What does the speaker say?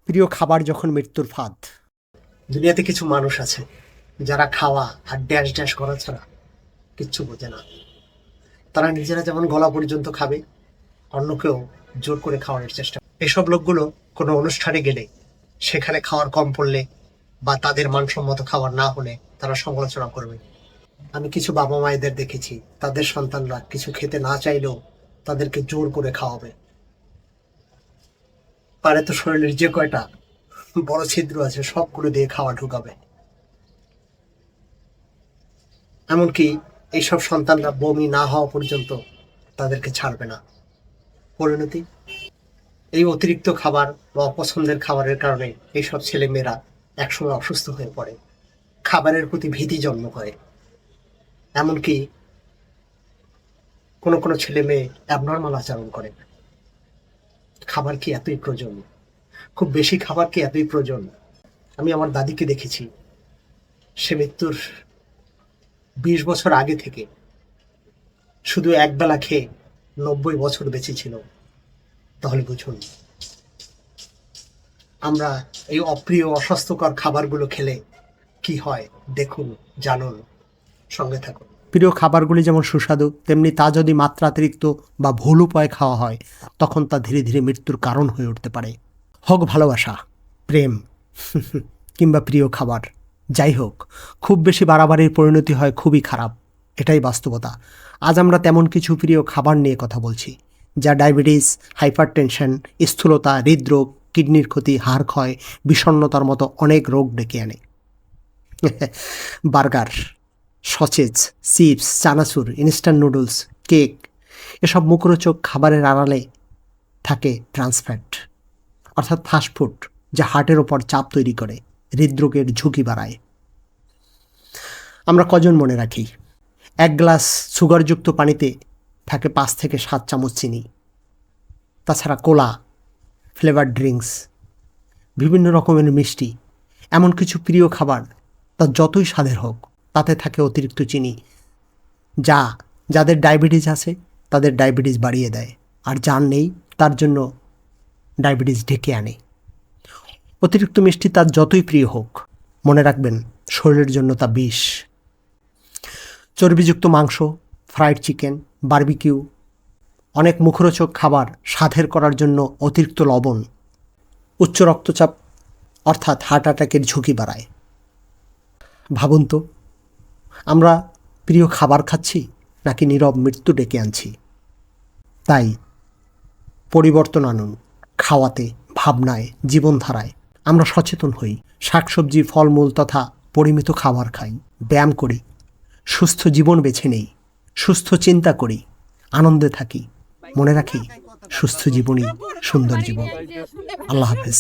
প্রিয় খাবার যখন মৃত্যুর ফাঁদ। দুনিয়াতে কিছু মানুষ আছে যারা খাওয়া আর ড্যাশ ড্যাশ করা ছাড়া কিচ্ছু বোঝে না। তারা নিজেরা যেমন গলা পর্যন্ত খাবে, অন্যকেও জোর করে খাওয়ানোর চেষ্টা। এসব লোকগুলো কোনো অনুষ্ঠানে গেলে সেখানে খাওয়ার কম পড়লে বা তাদের মানসম্মত খাবার না হলে তারা সমালোচনা করবে। আমি কিছু বাবা মায়েদের দেখেছি, তাদের সন্তানরা কিছু খেতে না চাইলেও তাদেরকে জোর করে খাওয়াবে। পারে তো শরীরের যে কয়টা বড় ছিদ্র আছে সবগুলো দিয়ে খাওয়া ঢুকাবে। এমনকি এইসব সন্তানরা বমি না হওয়া পর্যন্ত তাদেরকে ছাড়বে না। পরিণতি, এই অতিরিক্ত খাবার বা অপছন্দের খাবারের কারণে এইসব ছেলে মেয়েরা একসময় অসুস্থ হয়ে পড়ে, খাবারের প্রতি ভীতি জন্ম করে। এমনকি কোনো কোনো ছেলে মেয়ে অ্যাবনর্মাল আচরণ করে। খাবার কি এতই প্রয়োজন? খুব বেশি খাবার কি এতই প্রয়োজন? আমি আমার দাদিকে দেখেছি, সে মৃত্যুর 20 বছর আগে থেকে শুধু একবেলা খেয়ে 90 বছর বেঁচে ছিল। তাহলে বুঝুন আমরা এই অপ্রিয় অস্বাস্থ্যকর খাবারগুলো খেলে কি হয়। দেখুন, জানুন, সঙ্গে থাকুন। প্রিয় খাবারগুলি যেমন সুস্বাদু, তেমনি তা যদি মাত্রাতিরিক্ত বা ভুল উপায়ে খাওয়া হয় তখন তা ধীরে ধীরে মৃত্যুর কারণ হয়ে উঠতে পারে। হোক ভালোবাসা, প্রেম কিংবা প্রিয় খাবার, যাই হোক, খুব বেশি বাড়াবাড়ির পরিণতি হয় খুবই খারাপ। এটাই বাস্তবতা। আজ আমরা তেমন কিছু প্রিয় খাবার নিয়ে কথা বলছি যা ডায়াবেটিস, হাইপারটেনশন, স্থূলতা, হৃদরোগ, কিডনির ক্ষতি, হাড় ক্ষয়, বিষণ্ণতার মতো অনেক রোগ ডেকে আনে। বার্গার, সসেজ, চিপস, চানাচুর, ইনস্ট্যান্ট নুডলস, কেক, এসব মুখরোচক খাবারের আড়ালে থাকে ট্রান্সফ্যাট, অর্থাৎ ফাস্টফুড, যা হার্টের ওপর চাপ তৈরি করে, হৃদরোগের ঝুঁকি বাড়ায়। আমরা কজন মনে রাখি, 1 গ্লাস সুগারযুক্ত পানিতে থাকে 5 থেকে 7 চামচ চিনি। তাছাড়া কোলা, ফ্লেভার ড্রিঙ্কস, বিভিন্ন রকমের মিষ্টি, এমন কিছু প্রিয় খাবার তা যতই স্বাদের হোক তাতে থাকে অতিরিক্ত চিনি, যা যাদের ডায়াবেটিস আছে তাদের ডায়াবেটিস বাড়িয়ে দেয়, আর যার নেই তার জন্য ডায়াবেটিস ডেকে আনে। অতিরিক্ত মিষ্টি তার যতই প্রিয় হোক, মনে রাখবেন শরীরের জন্য তা বিষ। চর্বিযুক্ত মাংস, ফ্রাইড চিকেন, বারবিকিউ, অনেক মুখরোচক খাবার স্বাদের করার জন্য অতিরিক্ত লবণ উচ্চ রক্তচাপ অর্থাৎ হার্ট অ্যাটাকের ঝুঁকি বাড়ায়। ভাবুন তো, আমরা প্রিয় খাবার খাচ্ছি নাকি নীরব মৃত্যু ডেকে আনছি? তাই পরিবর্তন আনুন, খাওয়াতে, ভাবনায়, জীবনধারায়। আমরা সচেতন হই, শাকসবজি, ফলমূল তথা পরিমিত খাবার খাই, ব্যায়াম করি, সুস্থ জীবন বেছে নেই, সুস্থ চিন্তা করি, আনন্দে থাকি। মনে রাখি, সুস্থ জীবনই সুন্দর জীবন। আল্লাহ হাফেজ।